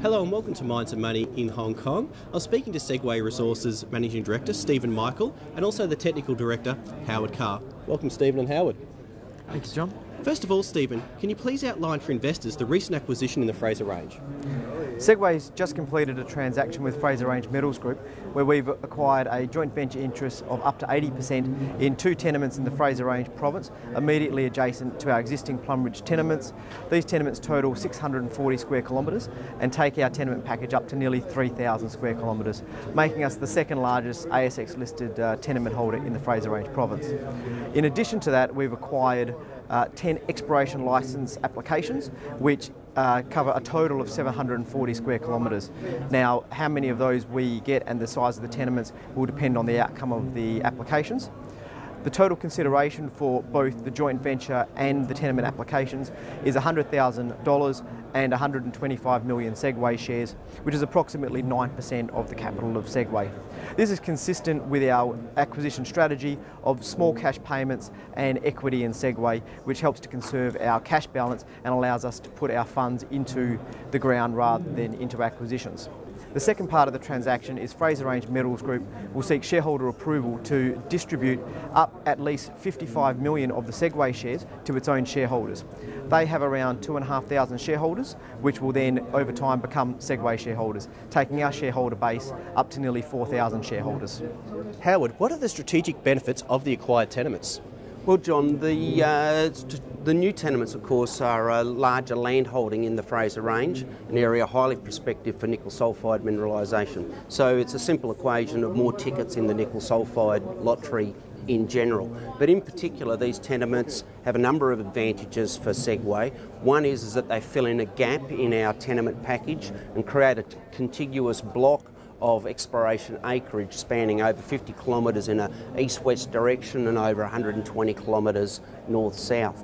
Hello and welcome to Minds and Money in Hong Kong. I was speaking to Segue Resources Managing Director Stephen Michael and also the Technical Director Howard Carr. Welcome Stephen and Howard. Thanks, John. First of all, Stephen, can you please outline for investors the recent acquisition in the Fraser Range? Segway's just completed a transaction with Fraser Range Metals Group where we've acquired a joint venture interest of up to 80% in 2 tenements in the Fraser Range province, immediately adjacent to our existing Plum Ridge tenements. These tenements total 640 square kilometres and take our tenement package up to nearly 3,000 square kilometres, making us the second largest ASX listed tenement holder in the Fraser Range province. In addition to that, we've acquired 10 exploration licence applications which cover a total of 740 square kilometres. Now, how many of those we get and the size of the tenements will depend on the outcome of the applications. The total consideration for both the joint venture and the tenement applications is $100,000 and 125 million Segway shares, which is approximately 9% of the capital of Segway. This is consistent with our acquisition strategy of small cash payments and equity in Segway, which helps to conserve our cash balance and allows us to put our funds into the ground rather than into acquisitions. The second part of the transaction is Fraser Range Metals Group will seek shareholder approval to distribute up at least 55 million of the Segway shares to its own shareholders. They have around 2,500 shareholders, which will then over time become Segway shareholders, taking our shareholder base up to nearly 4,000 shareholders. Howard, what are the strategic benefits of the acquired tenements? Well, John, the new tenements, of course, are a larger land holding in the Fraser Range, an area highly prospective for nickel sulphide mineralisation. So it's a simple equation of more tickets in the nickel sulphide lottery in general. But in particular, these tenements have a number of advantages for Segway. One is that they fill in a gap in our tenement package and create a contiguous block of exploration acreage spanning over 50 kilometres in an east-west direction and over 120 kilometres north-south.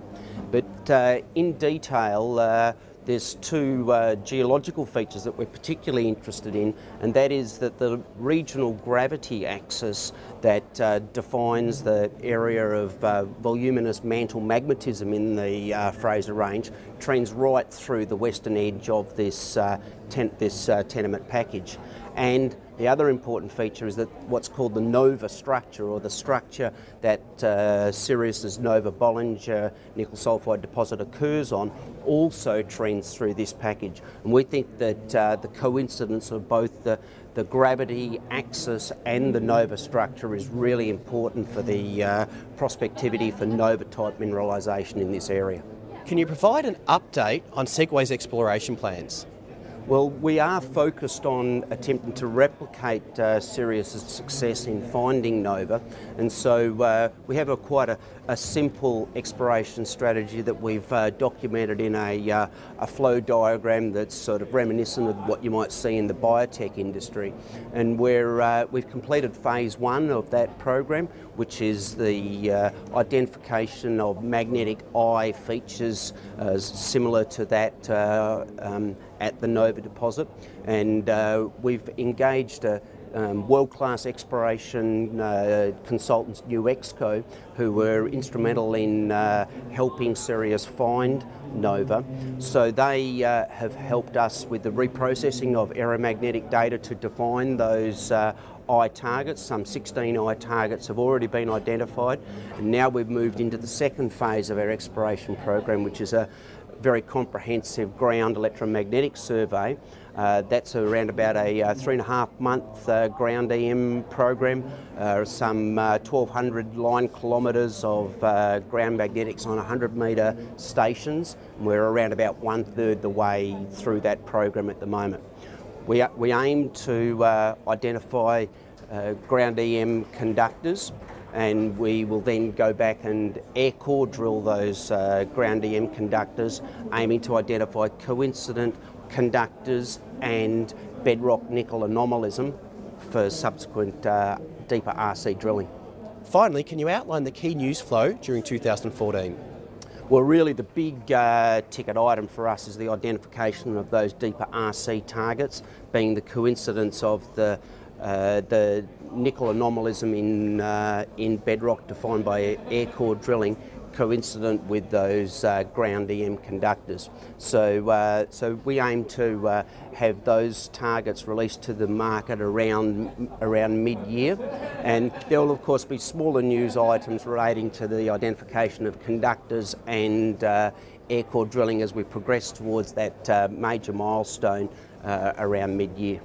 But in detail, there's 2 geological features that we're particularly interested in, and that is that the regional gravity axis that defines the area of voluminous mantle magmatism in the Fraser Range trends right through the western edge of this tenement package. And the other important feature is that what's called the Nova structure, or the structure that Sirius's Nova Bollinger nickel sulphide deposit occurs on, also trends through this package. And we think that the coincidence of both the gravity axis and the Nova structure is really important for the prospectivity for Nova type mineralisation in this area. Can you provide an update on Segway's exploration plans? Well, we are focused on attempting to replicate Sirius's success in finding Nova, and so we have quite a simple exploration strategy that we've documented in a flow diagram that's sort of reminiscent of what you might see in the biotech industry. And we've completed phase 1 of that program, which is the identification of magnetic eye features similar to that at the Nova deposit, and we've engaged world-class exploration consultants, New Exco, who were instrumental in helping Sirius find Nova. So they have helped us with the reprocessing of aeromagnetic data to define those eye targets. Some 16 eye targets have already been identified, and now we've moved into the second phase of our exploration program, which is a very comprehensive ground electromagnetic survey. That's around about a 3.5 month ground EM program, some 1,200 line kilometres of ground magnetics on 100 metre stations. We're around about 1/3 the way through that program at the moment. We aim to identify ground EM conductors, and we will then go back and air core drill those ground EM conductors, aiming to identify coincident conductors and bedrock nickel anomalism for subsequent deeper RC drilling. Finally, can you outline the key news flow during 2014? Well, really the big ticket item for us is the identification of those deeper RC targets, being the coincidence of the nickel anomalism in bedrock defined by air core drilling coincident with those ground EM conductors. So we aim to have those targets released to the market around mid-year, and there will of course be smaller news items relating to the identification of conductors and air core drilling as we progress towards that major milestone around mid-year.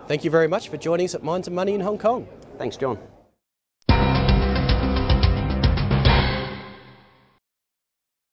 Thank you very much for joining us at Mines and Money in Hong Kong. Thanks, John.